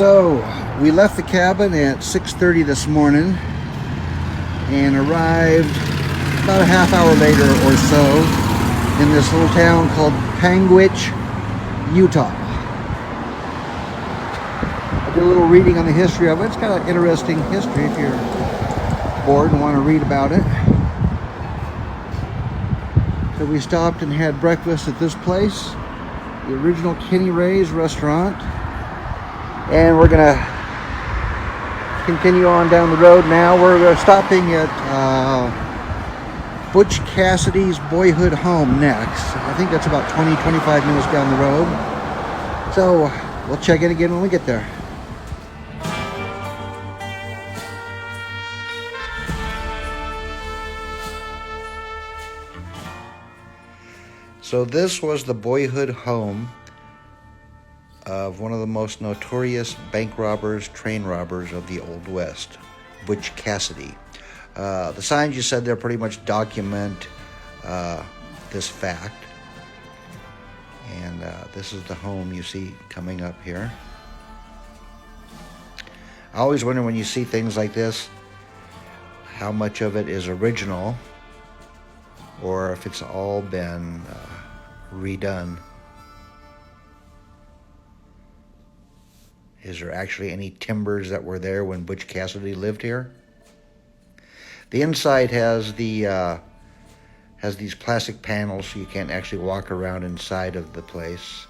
So we left the cabin at 6:30 this morning and arrived about a half hour later or so in this little town called Panguitch, Utah. I did a little reading on the history of it. It's got an interesting history if you're bored and want to read about it. So we stopped and had breakfast at this place, the original Kenny Ray's restaurant. And we're gonna continue on down the road now. We're stopping at Butch Cassidy's boyhood home next. I think that's about 20-25 minutes down the road. So we'll check in again when we get there. So this was the boyhood home of one of the most notorious bank robbers, train robbers of the Old West, Butch Cassidy. The signs you said there pretty much document this fact. And this is the home you see coming up here. I always wonder when you see things like this, how much of it is original or if it's all been redone. Is there actually any timbers that were there when Butch Cassidy lived here? The inside has these plastic panels, so you can't actually walk around inside of the place.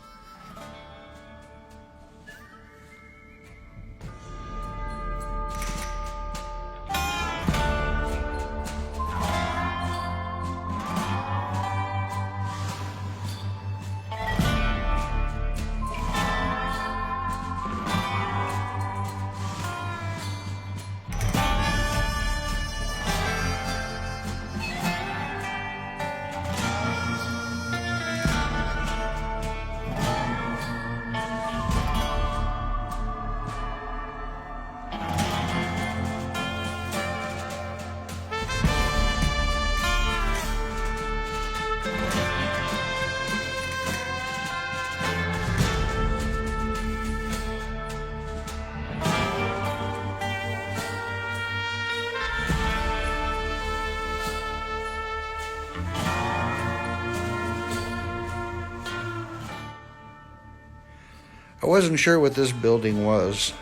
I wasn't sure what this building was.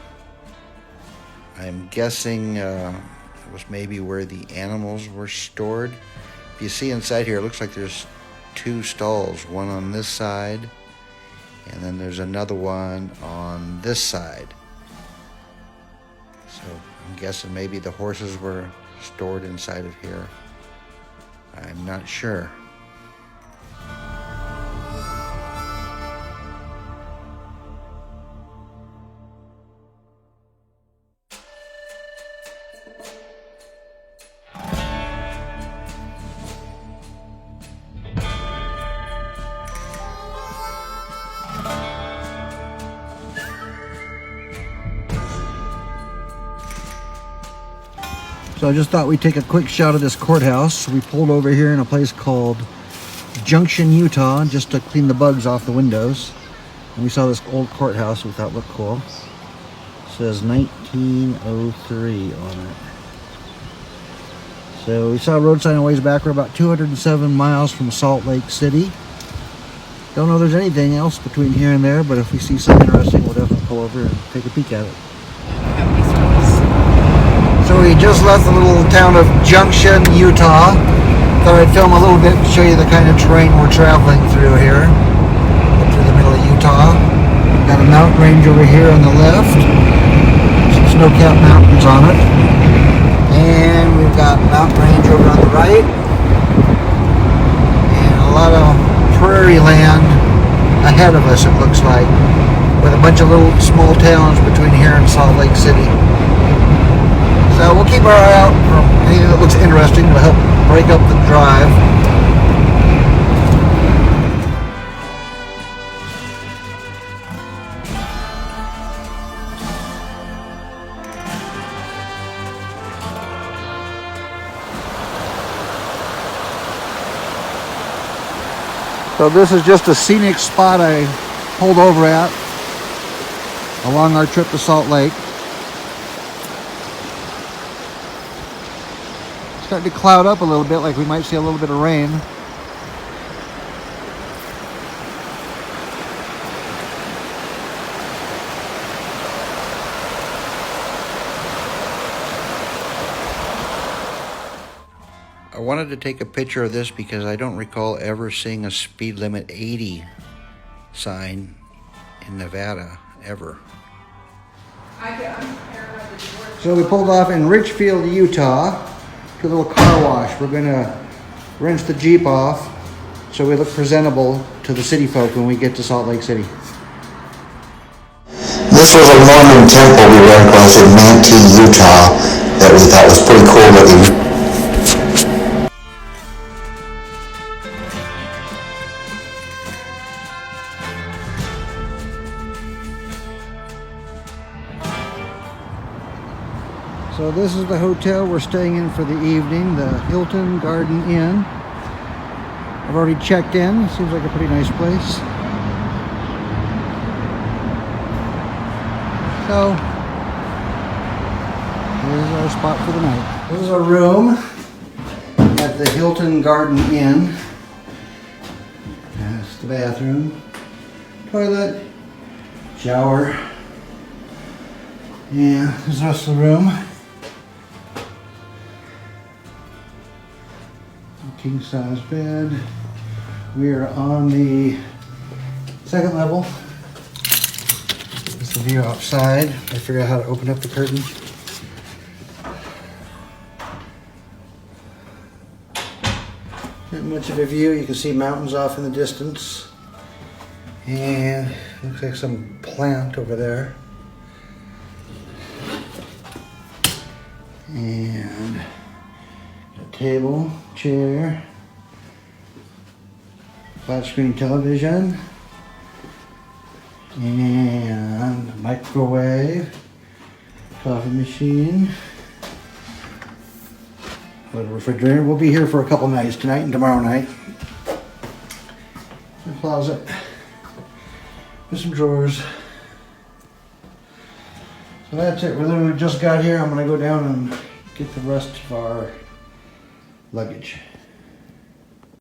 I'm guessing it was maybe where the animals were stored. If you see inside here, it looks like there's two stalls, one on this side, and then there's another one on this side. So I'm guessing maybe the horses were stored inside of here. I'm not sure. So I just thought we'd take a quick shot of this courthouse. We pulled over here in a place called Junction, Utah, just to clean the bugs off the windows. And we saw this old courthouse we thought looked cool. It says 1903 on it. So we saw a road sign a ways back. We're about 207 miles from Salt Lake City. Don't know if there's anything else between here and there, but if we see something interesting, we'll definitely pull over and take a peek at it. So we just left the little town of Junction, Utah. Thought I'd film a little bit to show you the kind of terrain we're traveling through here. Through the middle of Utah. Got a mountain range over here on the left. Some snow-capped mountains on it. And we've got mountain range over on the right. And a lot of prairie land ahead of us, it looks like. With a bunch of little small towns between here and Salt Lake City. So we'll keep our eye out for anything that looks interesting to help break up the drive. So this is just a scenic spot I pulled over at. along our trip to Salt Lake. Starting to cloud up a little bit, like we might see a little bit of rain. I wanted to take a picture of this because I don't recall ever seeing a speed limit 80 sign in Nevada, ever. So we pulled off in Richfield, Utah, to a little car wash. We're gonna rinse the Jeep off so we look presentable to the city folk when we get to Salt Lake City. This was a Mormon temple we ran across in Manatee, Utah, that we thought was pretty cool looking. So this is the hotel we're staying in for the evening, the Hilton Garden Inn. I've already checked in. Seems like a pretty nice place. So, here's our spot for the night. This is our room at the Hilton Garden Inn. That's the bathroom, toilet, shower, and there's the rest of the room. King size bed. We are on the second level. This is the view outside. I figured out how to open up the curtain. Not much of a view. You can see mountains off in the distance. And looks like some plant over there. And table, chair, flat screen television, and microwave, coffee machine, a refrigerator. We'll be here for a couple nights, tonight and tomorrow night. A closet with some drawers. So that's it. We literally just got here. I'm going to go down and get the rest of our luggage.